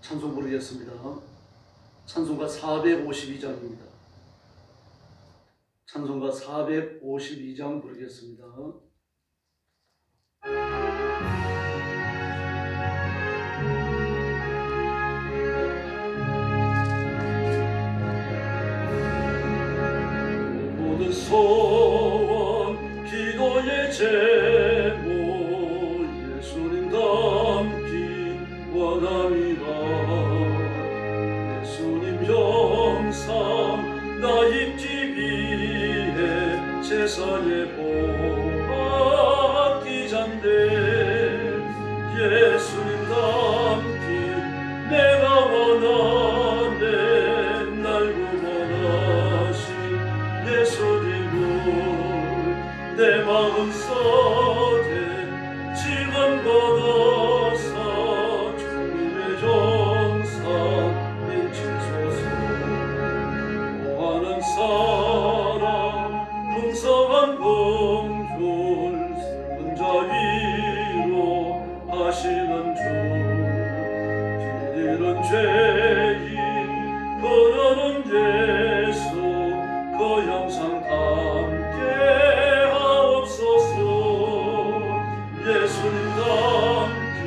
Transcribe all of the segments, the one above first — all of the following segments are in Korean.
찬송 부르겠습니다. 찬송가 452장입니다. 찬송가 452장 부르겠습니다. 모든 소원 기도의 제목 예수님 닮기 원합니다. 예수님 형상 나 입기 위해 세상에 복받기 잔데 예수님 닮기 내가 원하네 날 구원하신 예수님을 내 마음속에 지금 걷어서 주님의 정상 인치소서. 모하는 사랑 풍성한 긍휼 슬픈 자 위로 하시는 주 길 잃은 죄인 걸어는 예수 그 형상 담게 하옵소서. 예수님 담기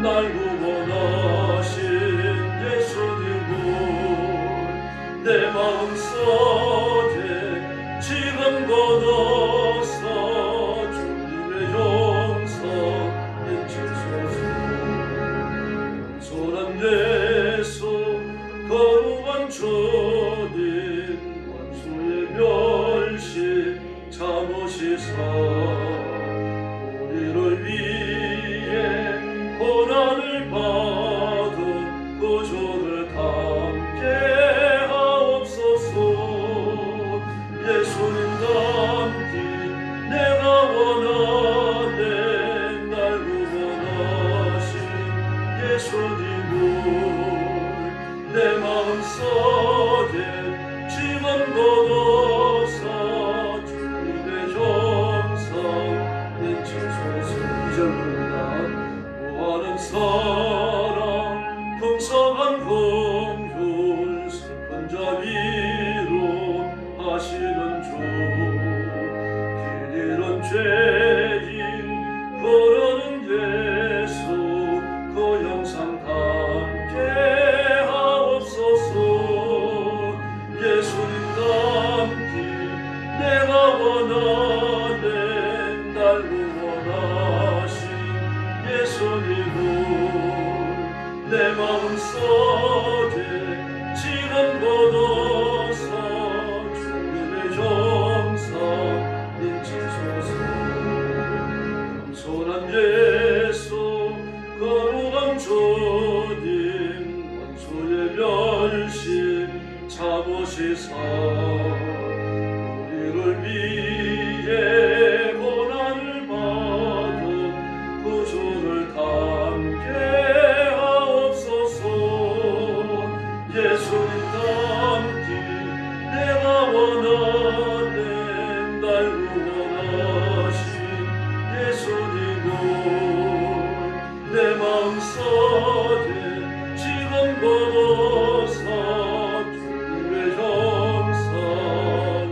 날 구원하신 예수님을 내 마음속에 지금 걷어서 주님의 형상 인치소서. 선한 예수 거룩한 주님 원수의 멸시 참으시사 우리를 위해 고난을 받은 구주를 담게 하옵소서. 예수님 담기 내가 원하네 날 구원하신 예수님을 내 마음속에 지금 걷어서 주님의 정상 인치소서. 2절입니다. 무한한 사랑 풍성한 긍휼 슬픈 자 위로 하시는 주 길 잃은 죄인 걸어는 예수 그 형상 담게 하옵소서. 예수님 담기 내가 원하네 날 구원하신 예수님을 내 마음속에 지금 걷어서 주님의 정상 인치소서. 겸손한 예수 거룩한 주님 원수의 멸시 참으시사 우리를 위해 고난을 받은 구주를 담게 하옵소서. 예수님 담기 내가 원하네 날 구원하신 예수님을 내 마음속에 지금 걷어서 주님의 형상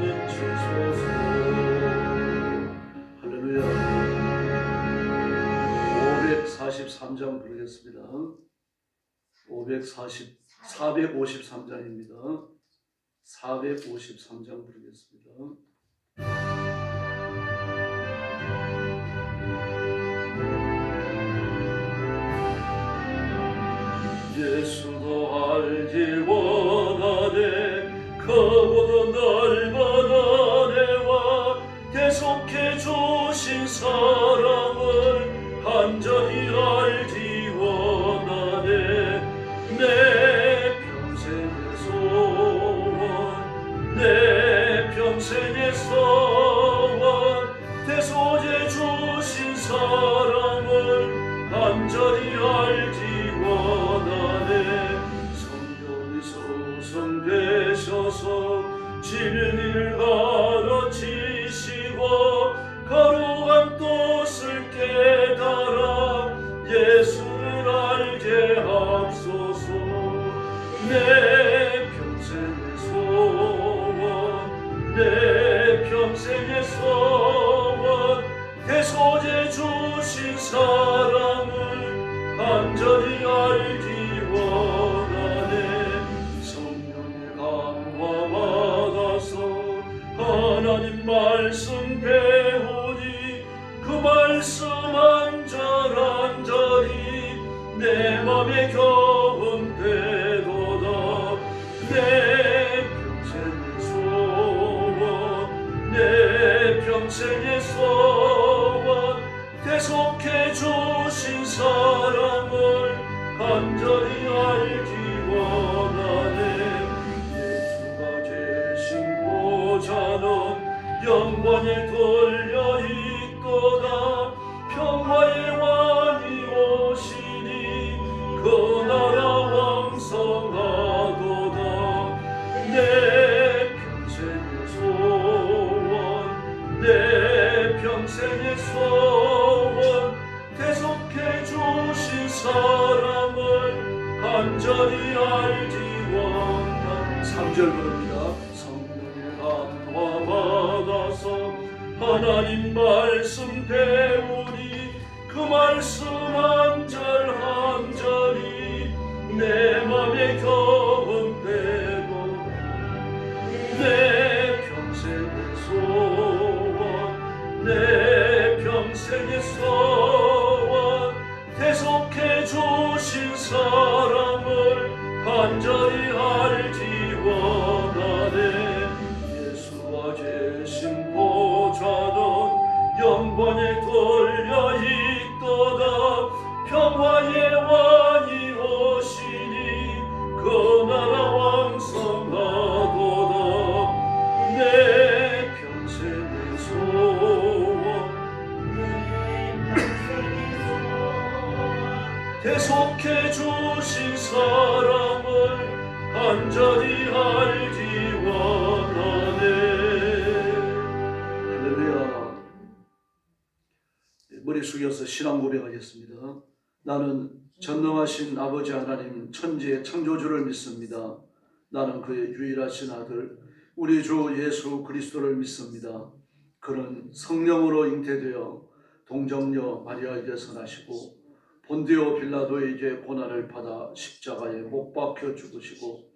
인치소서. 할렐루야. 543장 부르겠습니다. 453장입니다. 453장 부르겠습니다. 예수도 알길 원하네 그보다 넓은 은혜와 계속해 주신 사랑을 간절히 알기 원하네. 내 평생의 소원 내 평생의 소원 대소제 주신 사랑을 간절히 알기 원하네. 성령이 소성되셔서 진리를 가르치시고 거룩한 뜻을 깨달아 맘에 겨운 때도다 내 평생의 소원 내 평생의 소원 대속해 주신 사랑을 간절히 알기 원하네 예수가 계신 보좌는 영광에 돌려 있도다 평화의 왕이 오시니 그 나라 왕성하도다 내 평생의 소원 내 평생의 소원 대속해 주신 사랑을 간절히 알기 원한 3절 부릅니다. 성령의 감화 받아서 하나님 말씀 배우니 그 말씀 한 절 한 절이 내 맘에 겨운 배고 내 평생의 소원 내 평생의 소원 대속해 주신 사랑을 간절히 알기 원하네 예수와 계신 보좌는 영광에 돌려 있도다 평화의 왕이 오시니 그 나라 왕성하도다 내 평생의 소원 대속해 주신 사랑을 간절히 알기 원하네. 할렐루야. 머리 숙여서 신앙 고백하겠습니다. 나는 전능하신 아버지 하나님 천지의 창조주를 믿습니다. 나는 그의 유일하신 아들 우리 주 예수 그리스도를 믿습니다. 그는 성령으로 잉태되어 동정녀 마리아에게서 나시고 본디오 빌라도에게 고난을 받아 십자가에 못 박혀 죽으시고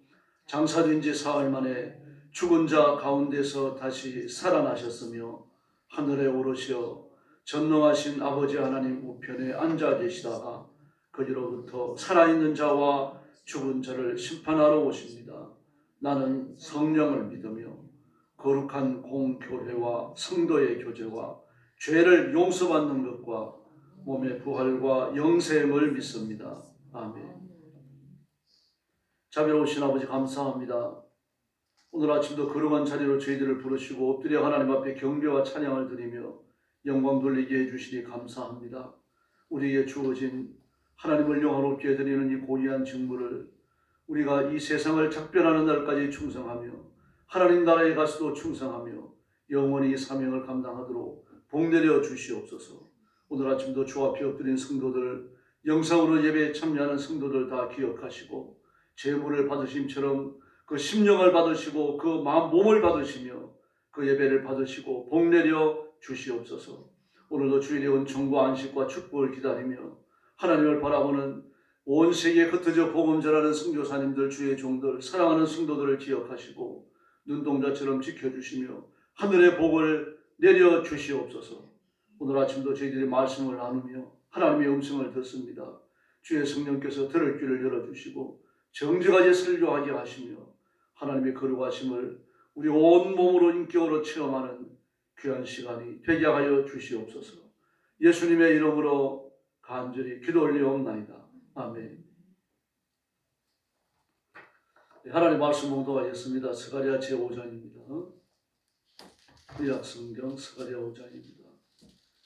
장사된 지 사흘 만에 죽은 자 가운데서 다시 살아나셨으며 하늘에 오르시어 전능하신 아버지 하나님 우편에 앉아 계시다가 거기로부터 살아있는 자와 죽은 자를 심판하러 오십니다. 나는 성령을 믿으며 거룩한 공교회와 성도의 교제와 죄를 용서받는 것과 몸의 부활과 영생을 믿습니다. 아멘. 자비로우신 아버지 감사합니다. 오늘 아침도 거룩한 자리로 저희들을 부르시고 엎드려 하나님 앞에 경배와 찬양을 드리며 영광 돌리게 해주시니 감사합니다. 우리에게 주어진 하나님을 영화롭게 드리는 이 고귀한 직무를 우리가 이 세상을 작별하는 날까지 충성하며 하나님 나라에 가서도 충성하며 영원히 이 사명을 감당하도록 복내려 주시옵소서. 오늘 아침도 주 앞에 엎드린 성도들, 영상으로 예배에 참여하는 성도들 다 기억하시고 제물을 받으심처럼 그 심령을 받으시고 그 마음 몸을 받으시며 그 예배를 받으시고 복내려 주시옵소서. 오늘도 주일의 은총과 안식과 축복을 기다리며 하나님을 바라보는 온 세계에 흩어져 복음 전하는 선교사님들, 주의 종들, 사랑하는 성도들을 기억하시고 눈동자처럼 지켜주시며 하늘의 복을 내려 주시옵소서. 오늘 아침도 저희들이 말씀을 나누며 하나님의 음성을 듣습니다. 주의 성령께서 들을 귀를 열어주시고 정직하게 설교하게 하시며 하나님의 거룩하심을 우리 온몸으로 인격으로 체험하는 귀한 시간이 되게 하여 주시옵소서. 예수님의 이름으로 간절히 기도 올리옵나이다. 아멘. 하나님 말씀 봉독하겠습니다. 스가랴 제5장입니다. 구약성경 스가랴 5장입니다.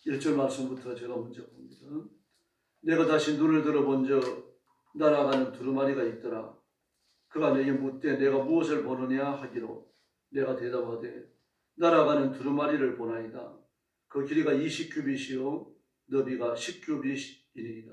1절 말씀부터 제가 먼저 봅니다. 내가 다시 눈을 들어본 적 날아가는 두루마리가 있더라. 그가 내게 묻되 내가 무엇을 보느냐 하기로 내가 대답하되 날아가는 두루마리를 보나이다. 그 길이가 20규빗이요 너비가 10규빗이니이다.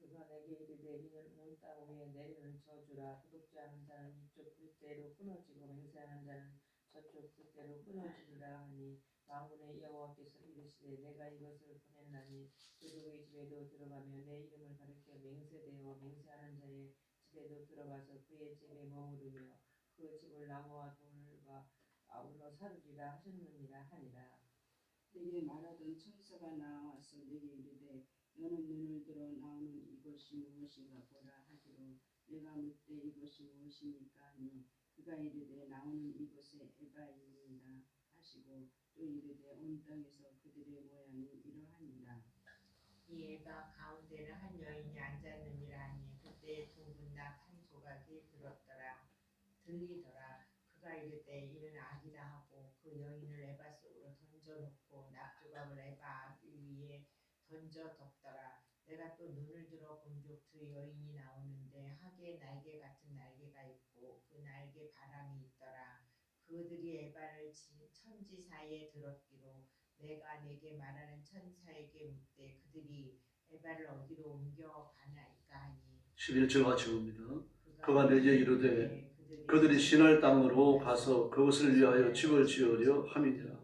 그가 내게 이르되 이는 온 땅 위에 내리는 저주라. 구독지 않은 자는 이쪽 뿔대로 끊어지고 맹세하는 자는 저쪽 뿔대로 끊어지리라 하니 만군의 여호와께서 이르시되 내가 이것을 보냈나니 그들의 집에도 들어가며 내 이름을 가리켜 맹세되어 맹세하는 자의 집에도 들어가서 그의 집에 머무르며 그 집을 나무와 돌과 아울러 사르리라 하셨느니라 하니라. 내게 말하던 천사가 나와서 내게 이르되 너는 눈을 들어 나오는 이것이 무엇이냐 것이 무엇입니까 하니 그가 이르되 나오는 이곳에 에바임이니라 하시고 또 이르되 온 땅에서 그들의 모양이 이러하니라. 이에 가 가운데는 한 여인이 앉았느니라 하니 그때 두 분 다 한 조각이 들리더라. 그가 이르되 이는 악이다 하고 그 여인을 에바 속으로 던져놓고 낙조각을 에바 위에 던져 덮더라. 내가 또 눈을 들어 본즉 두 여인이 나오는데 하계 날개 같은 날개가 있고 그 날개 바람이 있더라. 그들이 에바를 천지 사이에 들었기로 내가 내게 말하는 천사에게 묻되 그들이 에바를 어디로 옮겨 가나이까 하니 11절 같이 봅니다. 그가 내게 이르되 그들이 신할 땅으로 가서 그것을 위하여 집을 지으려 함이니라.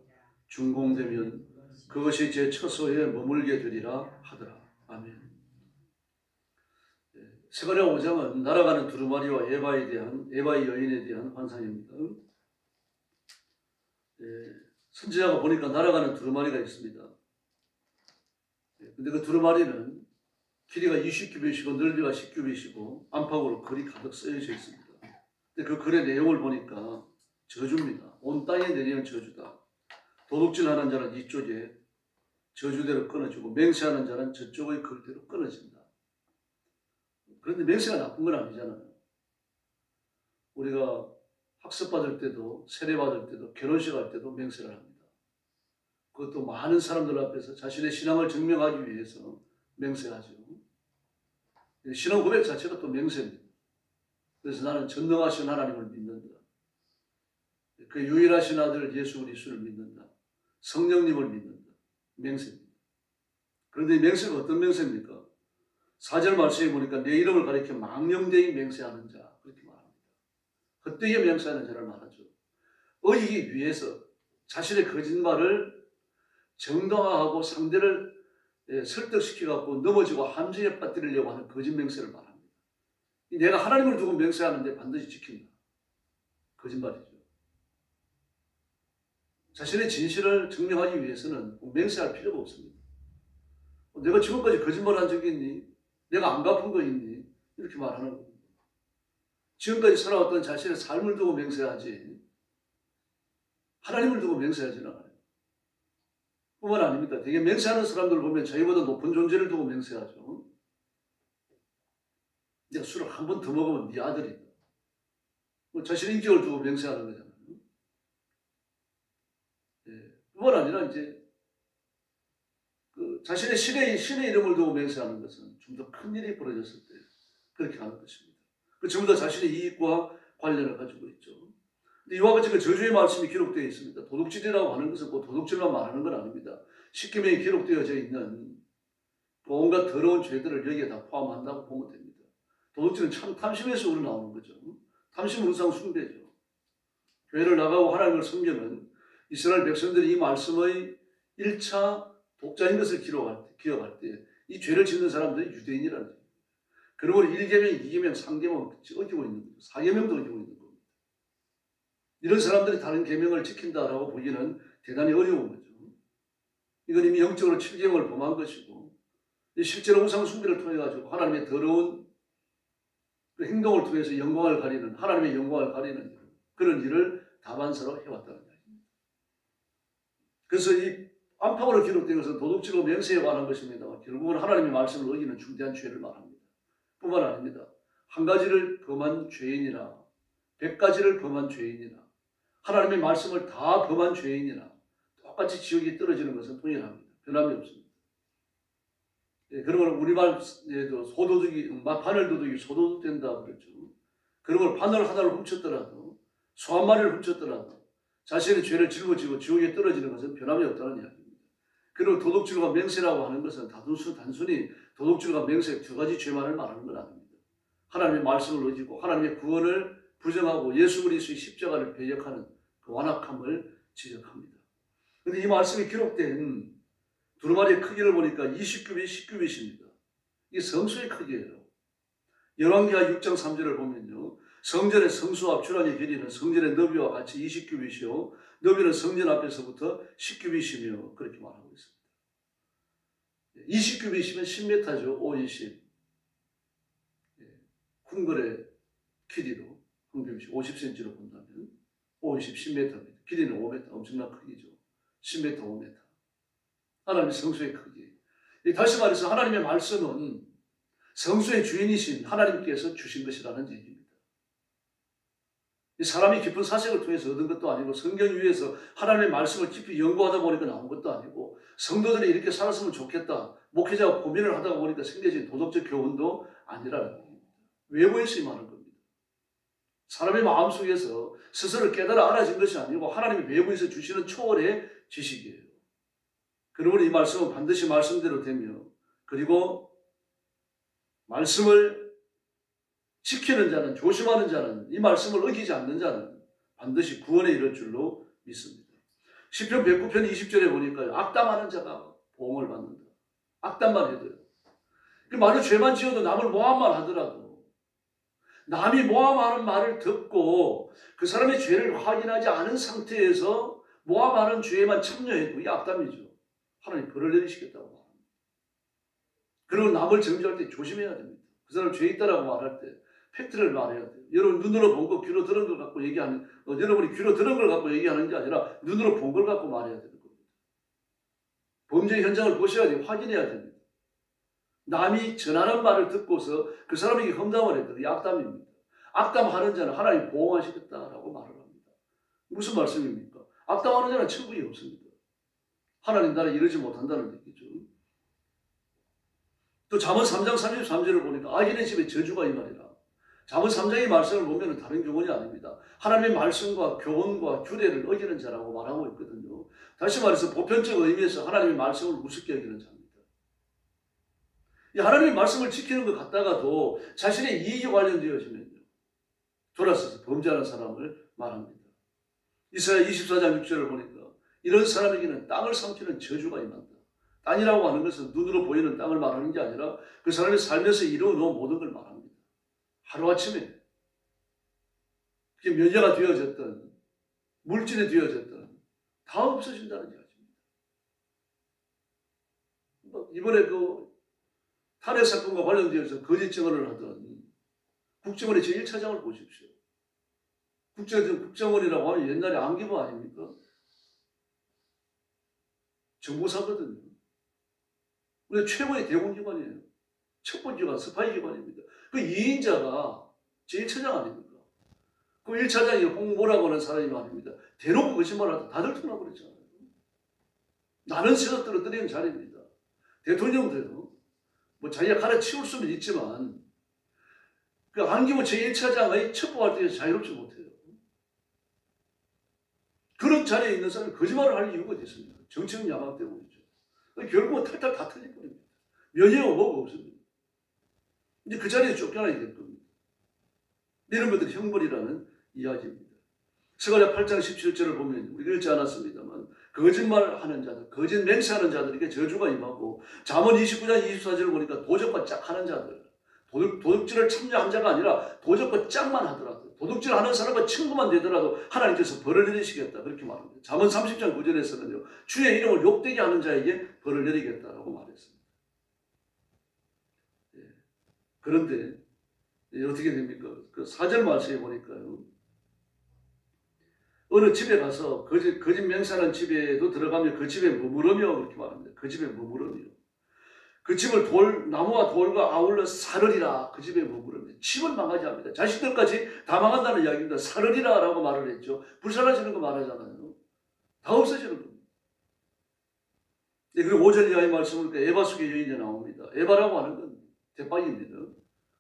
준공되면 그것이 제 처소에 머물게 되리라 하더라. 아멘. 스가랴 5장은 날아가는 두루마리와 에바의 여인에 대한 환상입니다. 선지자가 보니까 날아가는 두루마리가 있습니다. 근데 그 두루마리는 길이가 20규빗이고 넓이가 10규빗이고 안팎으로 글이 가득 쓰여져 있습니다. 근데 그 글의 내용을 보니까 저주입니다. 온 땅에 내리는 저주다. 도둑질하는 자는 이쪽에 저주대로 끊어지고 맹세하는 자는 저쪽의 글대로 끊어진다. 그런데 맹세가 나쁜 건 아니잖아요. 우리가 학습받을 때도 세례받을 때도 결혼식 할 때도 맹세를 합니다. 그것도 많은 사람들 앞에서 자신의 신앙을 증명하기 위해서 맹세하죠. 신앙 고백 자체가 또 맹세입니다. 그래서 나는 전능하신 하나님을 믿는다. 그 유일하신 아들 예수 그리스도를 믿는다. 성령님을 믿는다. 맹세입니다. 그런데 이 맹세가 어떤 맹세입니까? 4절 말씀에 보니까 내 이름을 가리켜 망령되이 맹세하는 자 그렇게 말합니다. 헛되이 맹세하는 자를 말하죠. 어이기 위해서 자신의 거짓말을 정당화하고 상대를 설득시켜갖고 넘어지고 함정에 빠뜨리려고 하는 거짓 맹세를 말합니다. 내가 하나님을 두고 맹세하는데 반드시 지킨다. 거짓말이죠. 자신의 진실을 증명하기 위해서는 맹세할 필요가 없습니다. 내가 지금까지 거짓말한 적이 있니? 내가 안 갚은 거 있니? 이렇게 말하는 겁니다. 지금까지 살아왔던 자신의 삶을 두고 맹세하지 하나님을 두고 맹세하지는 않아요. 뿐만 아닙니다. 되게 맹세하는 사람들 보면 자기보다 높은 존재를 두고 맹세하죠. 내가 술을 한 번 더 먹으면 네 아들이다. 자신의 인격을 두고 맹세하는 거잖아요. 뿐만 아니라 이제 자신의 신의 이름을 두고 맹세하는 것은 좀 더 큰 일이 벌어졌을 때 그렇게 하는 것입니다. 그 전부 다 자신의 이익과 관련을 가지고 있죠. 근데 이와 같이 그 저주의 말씀이 기록되어 있습니다. 도둑질이라고 하는 것은 꼭 도둑질만 말하는 건 아닙니다. 십계명에 기록되어져 있는 온갖 더러운 죄들을 여기에 다 포함한다고 보면 됩니다. 도둑질은 참 탐심에서 우러나오는 거죠. 탐심 우상 숭배죠. 교회를 나가고 하나님을 섬기는 이스라엘 백성들이 이 말씀의 1차 독자인 것을 기억할 때 이 죄를 짓는 사람들이 유대인이라는 거예요. 그러므로 1계명, 2계명, 3계명 어기고 있는 거죠. 4계명도 어기고 있는 겁니다. 이런 사람들이 다른 계명을 지킨다라고 보기는 대단히 어려운 거죠. 이건 이미 영적으로 7계명을 범한 것이고 실제로 우상 숭배를 통해 가지고 하나님의 더러운 그 행동을 통해서 영광을 가리는 하나님의 영광을 가리는 그런 일을 다반사로 해왔다는 이야기입니다. 그래서 이 안팎으로 기록된 것은 도둑질로 맹세에 관한 것입니다. 결국은 하나님의 말씀을 어기는 중대한 죄를 말합니다. 뿐만 아닙니다. 한 가지를 범한 죄인이나 100가지를 범한 죄인이나 하나님의 말씀을 다 범한 죄인이나 똑같이 지옥에 떨어지는 것은 동일합니다. 변함이 없습니다. 그러면 우리말에도 소도둑이 바늘 도둑이 소도둑 된다 그랬죠. 그러면 바늘 하나를 훔쳤더라도 소 한 마리를 훔쳤더라도 자신의 죄를 짊어지고 지옥에 떨어지는 것은 변함이 없다는 이야기입니다. 그리고 도둑질과 맹세라고 하는 것은 단순히 도둑질과 맹세 두 가지 죄만을 말하는 건 아닙니다. 하나님의 말씀을 어기고 하나님의 구원을 부정하고 예수 그리스도의 십자가를 배역하는 그 완악함을 지적합니다. 그런데 이 말씀이 기록된 두루마리의 크기를 보니까 20규빗, 10규빗입니다. 이게 성소의 크기예요. 열왕기하 6장 3절을 보면요. 성전의 성수 앞 주란의 길이는 성전의 너비와 같이 20규빗이요. 너비는 성전 앞에서부터 10규빗이며 그렇게 말하고 있습니다. 20규빗이면 10m죠. 5, 20. 궁궐의 길이로 황교익씨 50cm로 본다면 50, 10m입니다. 길이는 5m, 엄청난 크기죠. 10m, 5m. 하나님의 성소의 크기. 다시 말해서 하나님의 말씀은 성소의 주인이신 하나님께서 주신 것이라는 얘기입니다. 이 사람이 깊은 사색을 통해서 얻은 것도 아니고 성경 위에서 하나님의 말씀을 깊이 연구하다 보니까 나온 것도 아니고 성도들이 이렇게 살았으면 좋겠다. 목회자가 고민을 하다 보니까 생겨진 도덕적 교훈도 아니라는 얘기입니다. 외부에서 임하는 겁니다. 사람의 마음속에서 스스로 깨달아 알아진 것이 아니고 하나님이 외부에서 주시는 초월의 지식이에요. 그러므로 이 말씀은 반드시 말씀대로 되며 그리고 말씀을 지키는 자는 조심하는 자는 이 말씀을 어기지 않는 자는 반드시 구원에 이를 줄로 믿습니다. 시편 109편 20절에 보니까 악담하는 자가 보응을 받는다. 악담만 해도요. 말로 죄만 지어도 남을 모함만 하더라도 남이 모함하는 말을 듣고 그 사람의 죄를 확인하지 않은 상태에서 모함하는 죄에만 참여해도 이 악담이죠. 하나님 벌을 내리시겠다고 말합니다. 그리고 남을 정죄할 때 조심해야 됩니다. 그 사람 죄 있다라고 말할 때 팩트를 말해야 돼요. 여러분 눈으로 본 거 귀로 들은 걸 갖고 얘기하는 여러분이 귀로 들은 걸 갖고 얘기하는 게 아니라 눈으로 본 걸 갖고 말해야 되는 겁니다. 범죄 현장을 보셔야 돼요. 확인해야 됩니다. 남이 전하는 말을 듣고서 그 사람에게 험담을 했더니 이 악담입니다. 악담하는 자는 하나님 보호하시겠다라고 말을 합니다. 무슨 말씀입니까? 악담하는 자는 천국이 없습니다. 하나님 나라 이르지 못한다는 얘기죠. 또 잠언 3장 33절을 보니까 악인의 집에 저주가 임하리라. 잠언 3장의 말씀을 보면 다른 교훈이 아닙니다. 하나님의 말씀과 교훈과 규례를 어기는 자라고 말하고 있거든요. 다시 말해서 보편적 의미에서 하나님의 말씀을 우습게 여기는 자입니다. 이 하나님의 말씀을 지키는 것 같다가도 자신의 이익이 관련되어지면요. 돌아서서 범죄하는 사람을 말합니다. 이사야 24장 6절을 보니까 이런 사람에게는 땅을 삼키는 저주가 임한다. 땅이라고 하는 것은 눈으로 보이는 땅을 말하는 게 아니라 그 사람의 삶에서 이루어놓은 모든 걸 말합니다. 하루아침에 그게 면제가 되어졌던 물질이 되어졌던 다 없어진다는 이야기입니다. 이번에 그 탄핵 사건과 관련되어서 거짓 증언을 하던 국정원의 제1차장을 보십시오. 국정원이라고 하면 옛날에 안기부 아닙니까? 정보사거든요. 우리 최고의 대공기관이에요. 첫 번째가 스파이 기관입니다. 그 2인자가 제1차장 아닙니까? 그 1차장이 홍보라고 하는 사람이 아닙니다. 대놓고 거짓말을 하다 다들 터나버렸잖아요. 나는 새서 떨어뜨리는 자리입니다. 대통령도요. 뭐 자기가 갈아치울 수는 있지만 그 안기부 제1차장의 첩보활동에서 자유롭지 못해요. 그런 자리에 있는 사람이 거짓말을 할 이유가 어디 있습니까? 정치적 야망 때문이죠. 결국은 탈탈 다 틀려버립니다. 면제가 뭐가 없습니다. 이제 그 자리에 쫓겨나게 될 겁니다. 이런 것들이 형벌이라는 이야기입니다. 스가랴 8장 17절을 보면 우리가 읽지 않았습니다만 거짓말하는 자들, 거짓 맹세하는 자들에게 저주가 임하고 잠언 29장 24절을 보니까 도적과 짝하는 자들, 도둑질을 참여한 자가 아니라 도적과 짝만 하더라도 도둑질하는 사람과 친구만 되더라도 하나님께서 벌을 내리시겠다 그렇게 말합니다. 잠언 30장 9절에서는요. 주의 이름을 욕되게 하는 자에게 벌을 내리겠다라고 말했습니다. 예. 그런데 어떻게 됩니까? 그 4절 말씀에 보니까요. 어느 집에 가서 거짓 맹세하는 집에도 들어가면 그 집에 머무르며 그렇게 말합니다. 그 집에 머무르며. 그 집을 나무와 돌과 아울러 사르리라. 그 집에 머무르며. 집을 망하지합니다. 자식들까지 다 망한다는 이야기입니다. 사르리라 라고 말을 했죠. 불살라지는 거 말하잖아요. 다 없어지는 겁니다. 네, 그리고 5절 이하의 말씀을 보니까 에바 속의 여인이 나옵니다. 에바라고 하는 건 대빵입니다.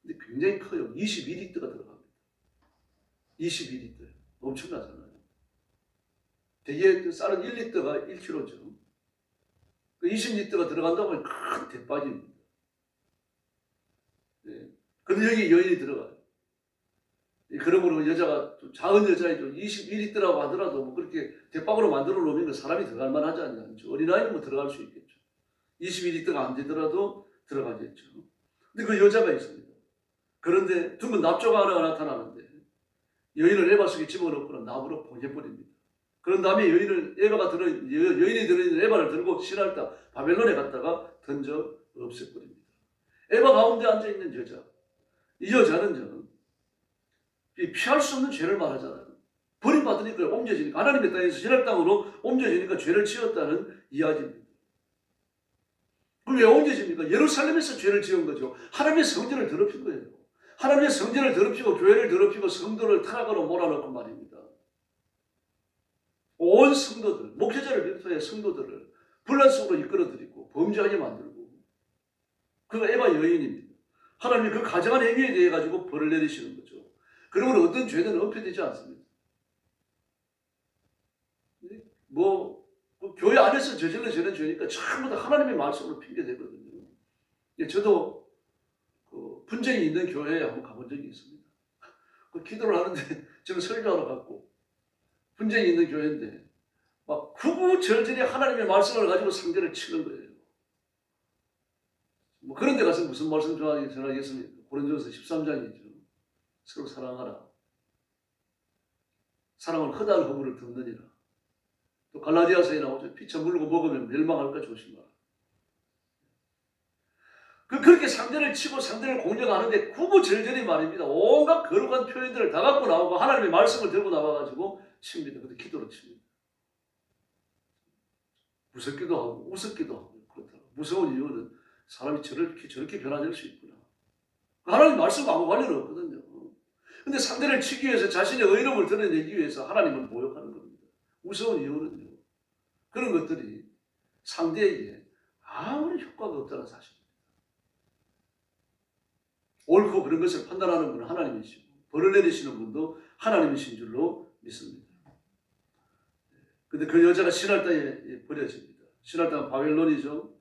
근데 굉장히 커요. 22리터가 들어갑니다. 22리터. 엄청나잖아요. 대개 쌀은 1리터가 1kg죠. 20리터가 들어간다고 하면 큰 대박입니다. 네. 근데 여기 여인이 들어가요. 그러므로 여자가 좀 작은 여자이죠. 22리터라고 하더라도 뭐 그렇게 대박으로 만들어 놓으면 사람이 들어갈 만하지 않죠. 어린아이는 뭐 들어갈 수 있겠죠. 22리터가 안 되더라도 들어가겠죠. 근데 그 여자가 있습니다. 그런데 드문 납조가 하나가 나타나는데 여인을 에바 속에 집어넣고는 나무로 보내버립니다. 그런 다음에 여인이 들어있는 에바를 들고 신할다 바벨론에 갔다가 던져 없애버립니다. 에바 가운데 앉아있는 여자. 이 여자는 이 피할 수 없는 죄를 말하잖아요. 버림받으니까 옮겨지니까 하나님의 땅에서 지날 땅으로 옮겨지니까 죄를 지었다는 이야기입니다. 그럼 왜 옮겨집니까? 예루살렘에서 죄를 지은 거죠. 하나님의 성전을 더럽힌 거예요. 하나님의 성전을 더럽히고 교회를 더럽히고 성도를 타락으로 몰아넣고 말입니다. 온 성도들, 목회자를 비롯해 성도들을 분란 속으로 이끌어들이고 범죄하게 만들고 그가 에바 여인입니다. 하나님이 그 가정한 행위에 대해 가지고 벌을 내리시는 거죠. 그러면 어떤 죄는 은폐되지 않습니다. 교회 안에서 저질러지는 죄니까 전부 다 하나님의 말씀으로 핑계대거든요. 저도 분쟁이 있는 교회에 한번 가본 적이 있습니다. 기도를 하는데 저는 설교하러 갔고 분쟁이 있는 교회인데 막 구구절절히 하나님의 말씀을 가지고 상대를 치는 거예요. 그런 데 가서 무슨 말씀 전하겠습니까? 고린도전서 13장이죠. 서로 사랑하라. 사랑은 헛한 허물을 덮느니라. 또 갈라디아서에 나오죠. 피쳐 물고 먹으면 멸망할까 조심하라. 그렇게 상대를 치고 상대를 공격하는데 구구절절히 말입니다. 온갖 거룩한 표현들을 다 갖고 나오고 하나님의 말씀을 들고 나와가지고 칩니다. 근데 기도로 칩니다. 무섭기도 하고 우습기도 하고 그렇더라고요. 무서운 이유는 사람이 저렇게 변화될 수 있구나. 하나님 말씀과 아무 관련은 없거든요. 근데 상대를 치기 위해서 자신의 의로움을 드러내기 위해서 하나님을 모욕하는 겁니다. 무서운 이유는요. 그런 것들이 상대에게 아무리 효과가 없다는 사실입니다. 옳고 그런 것을 판단하는 분은 하나님이시고 벌을 내리시는 분도 하나님이신 줄로 믿습니다. 근데 그 여자가 신할 땅에 버려집니다. 신할 땅은 바벨론이죠.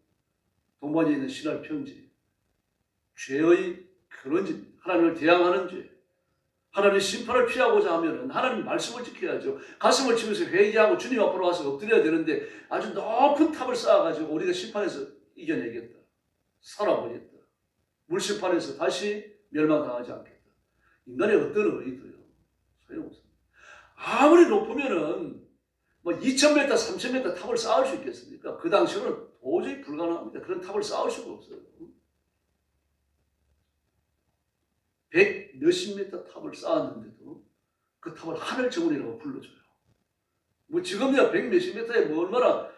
동반에 있는 신할 평지. 죄의 근원지입니다. 하나님을 대항하는 죄. 하나님의 심판을 피하고자 하면 하나님 말씀을 지켜야죠. 가슴을 치면서 회개하고 주님 앞으로 와서 엎드려야 되는데 아주 높은 탑을 쌓아가지고 우리가 심판에서 이겨내겠다. 살아보겠다. 물심판에서 다시 멸망당하지 않겠다. 인간의 어떤 의도요. 소용없습니다. 아무리 높으면은 2000m, 3000m 탑을 쌓을 수 있겠습니까? 그 당시로는 도저히 불가능합니다. 그런 탑을 쌓을 수가 없어요. 100 몇십 미터 탑을 쌓았는데도 그 탑을 하늘 정원이라고 불러줘요. 지금이야 100 몇십 미터에 얼마나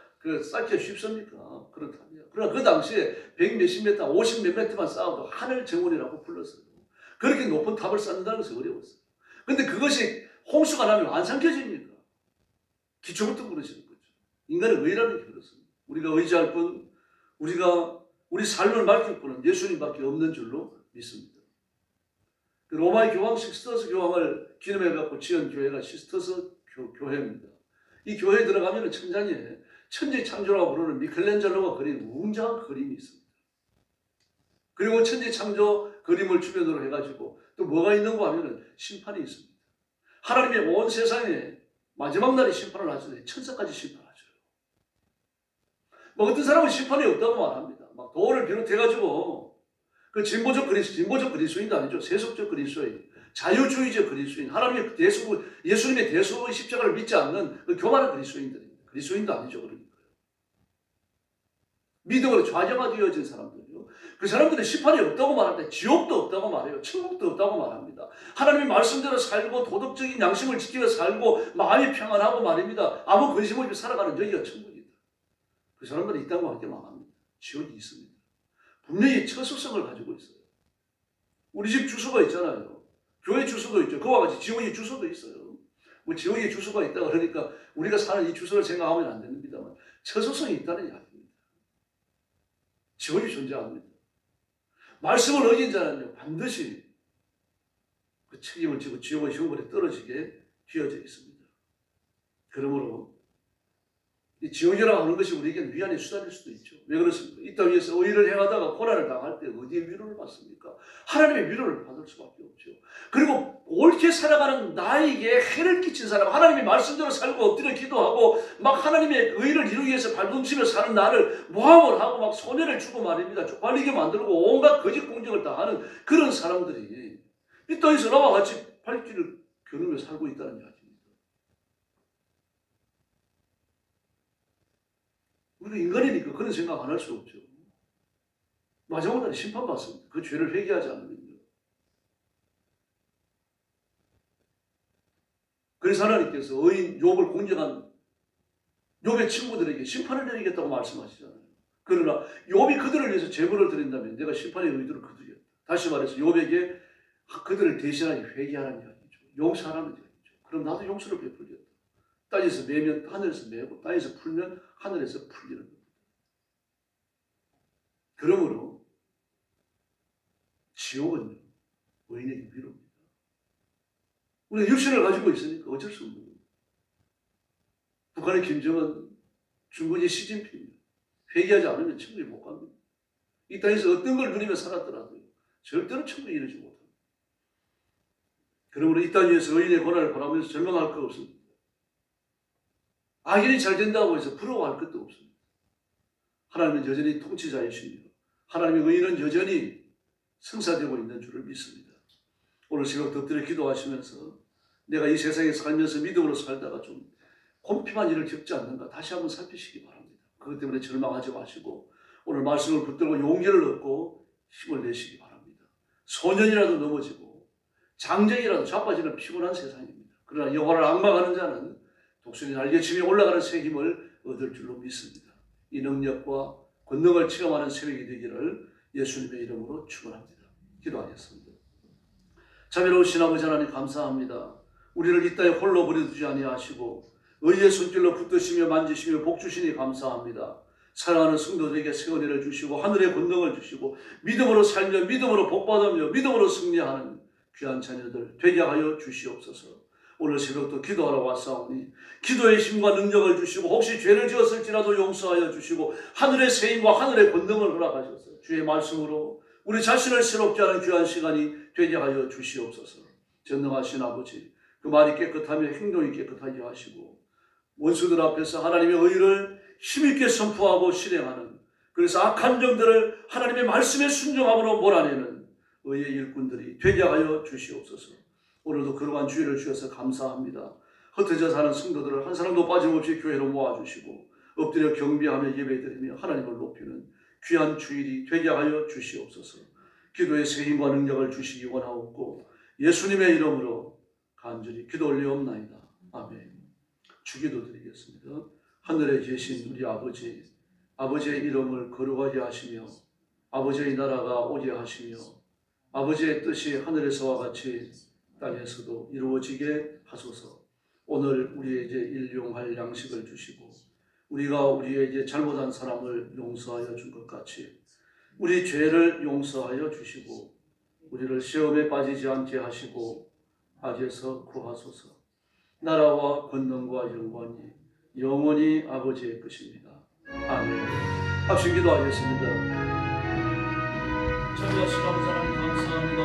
쌓기가 쉽습니까? 그런 탑이야. 그러나 그 당시에 100 몇십 미터, 50 몇 미터만 쌓아도 하늘 정원이라고 불렀어요. 그렇게 높은 탑을 쌓는다는 것이 어려웠어요. 근데 그것이 홍수가 나면 안 삼켜집니까? 기초부터 무너지는 거죠. 인간의 의라는 게 그렇습니다. 우리가 의지할 분, 우리 삶을 맡길 분은 예수님밖에 없는 줄로 믿습니다. 로마의 교황 시스터스 교황을 기념해갖고 지은 교회가 시스터스 교회입니다. 이 교회에 들어가면 천장에 천지창조라고 부르는 미켈란젤로가 그린 웅장한 그림이 있습니다. 그리고 천지창조 그림을 주변으로 해가지고 또 뭐가 있는가 하면 심판이 있습니다. 하나님의 온 세상에 마지막 날에 심판을 하시는데 천사까지 심판하셔요. 어떤 사람은 심판이 없다고 말합니다. 도를 비롯해가지고 그 진보적 그리스도인도 아니죠. 세속적 그리스도인, 자유주의적 그리스도인, 하나님의 예수님의 대속의 십자가를 믿지 않는 그 교만한 그리스도인들입니다. 그리스도인도 아니죠. 그러니까요. 믿음으로 좌정화되어진 사람들이요. 그 사람들은 심판이 없다고 말합니다. 지옥도 없다고 말해요. 천국도 없다고 말합니다. 하나님의 말씀대로 살고 도덕적인 양심을 지키며 살고 마음이 평안하고 말입니다. 아무 근심 없이 살아가는 여기가 천국이다. 그 사람들은 이 땅과 함께 망합니다. 지옥이 있습니다. 분명히 처소성을 가지고 있어요. 우리 집 주소가 있잖아요. 교회 주소도 있죠. 그와 같이 지옥의 주소도 있어요. 지옥의 주소가 있다 그러니까 우리가 사는 이 주소를 생각하면 안 됩니다만 처소성이 있다는 이야기입니다. 지옥이 존재합니다. 말씀을 어긴 자는요 반드시 그 책임을 지고 지옥의 형벌에 떨어지게 되어져 있습니다. 그러므로 이 지옥이라고 하는 것이 우리에게는 위안의 수단일 수도 있죠. 왜 그렇습니까? 이 땅 위에서 의를 행하다가 고난을 당할 때 어디에 위로를 받습니까? 하나님의 위로를 받을 수밖에 없죠. 그리고 옳게 살아가는 나에게 해를 끼친 사람, 하나님의 말씀대로 살고 엎드려 기도하고 막 하나님의 의를 이루기 위해서 발동치며 사는 나를 모함을 하고 막 손해를 주고 말입니다. 쪽팔리게 만들고 온갖 거짓 공격을 당하는 그런 사람들이 이 땅에서 나와 같이 발길을 겨누며 살고 있다는 이야기입니다. 우리가 인간이니까 그런 생각 안 할 수 없죠. 마지막 날에 심판받습니다. 그 죄를 회개하지 않으면요. 그래서 하나님께서 의인 욥을 공격한 욥의 친구들에게 심판을 내리겠다고 말씀하시잖아요. 그러나 욥이 그들을 위해서 제물을 드린다면 내가 심판의 의도를 그들이었다. 다시 말해서 욥에게 그들을 대신하여 회개하라는 이야기죠. 용서하라는 이야기죠. 그럼 나도 용서를 베풀겠다. 땅에서 매면 하늘에서 매고 땅에서 풀면 하늘에서 풀리는 겁니다. 그러므로 지옥은요, 의인에게 위로입니다. 우리가 육신을 가지고 있으니까 어쩔 수 없는 겁니다. 북한의 김정은, 중국의 시진핑, 회개하지 않으면 천국에 못 갑니다. 이 땅에서 어떤 걸 누리며 살았더라도 절대로 천국에 이르지 못합니다. 그러므로 이 땅 위에서 의인의 고난을 바라면서 절망할 것 없습니다. 악인이 잘 된다고 해서 부러워할 것도 없습니다. 하나님은 여전히 통치자이시며 하나님의 의인은 여전히 성사되고 있는 줄을 믿습니다. 오늘 새벽 엎드려 기도하시면서 내가 이 세상에 살면서 믿음으로 살다가 좀 곤핍한 일을 겪지 않는가 다시 한번 살피시기 바랍니다. 그것 때문에 절망하지 마시고 오늘 말씀을 붙들고 용기를 얻고 힘을 내시기 바랍니다. 소년이라도 넘어지고 장정이라도 자빠지는 피곤한 세상입니다. 그러나 여호와를 앙망하는 자는 독수리 날개치며 올라가는 새 힘을 얻을 줄로 믿습니다. 이 능력과 권능을 체험하는 새벽이 되기를 예수님의 이름으로 축원합니다. 기도하겠습니다. 자비로우신 아버지 하나님 감사합니다. 우리를 이 땅에 홀로 버려두지 아니하시고 의의 손길로 붙드시며 만지시며 복주시니 감사합니다. 사랑하는 성도들에게 새 은혜를 주시고 하늘의 권능을 주시고 믿음으로 살며 믿음으로 복받으며 믿음으로 승리하는 귀한 자녀들 되게 하여 주시옵소서. 오늘 새벽도 기도하러 왔사오니 기도의 힘과 능력을 주시고 혹시 죄를 지었을지라도 용서하여 주시고 하늘의 새 힘과 하늘의 권능을 허락하셔서 주의 말씀으로 우리 자신을 새롭게 하는 귀한 시간이 되게 하여 주시옵소서. 전능하신 아버지, 그 말이 깨끗하며 행동이 깨끗하게 하시고 원수들 앞에서 하나님의 의를 힘있게 선포하고 실행하는, 그래서 악한 정들을 하나님의 말씀에 순종함으로 몰아내는 의의 일꾼들이 되게 하여 주시옵소서. 오늘도 그러한 주의를 주셔서 감사합니다. 흩어져 사는 성도들을 한 사람도 빠짐없이 교회로 모아주시고 엎드려 경배하며 예배드리며 하나님을 높이는 귀한 주일이 되게 하여 주시옵소서. 기도의 새 힘과 능력을 주시기 원하옵고 예수님의 이름으로 간절히 기도 올리옵나이다. 아멘. 주기도 드리겠습니다. 하늘에 계신 우리 아버지, 아버지의 이름을 거룩하게 하시며 아버지의 나라가 오게 하시며 아버지의 뜻이 하늘에서와 같이 땅에서도 이루어지게 하소서. 오늘 우리에게 일용할 양식을 주시고 우리가 우리에게 잘못한 사람을 용서하여 준 것 같이 우리 죄를 용서하여 주시고 우리를 시험에 빠지지 않게 하시고 악에서 구하소서. 나라와 권능과 영광이 영원히 아버지의 것입니다. 아멘. 합심 기도하겠습니다. 전도하신 아버지 하나님 감사합니다.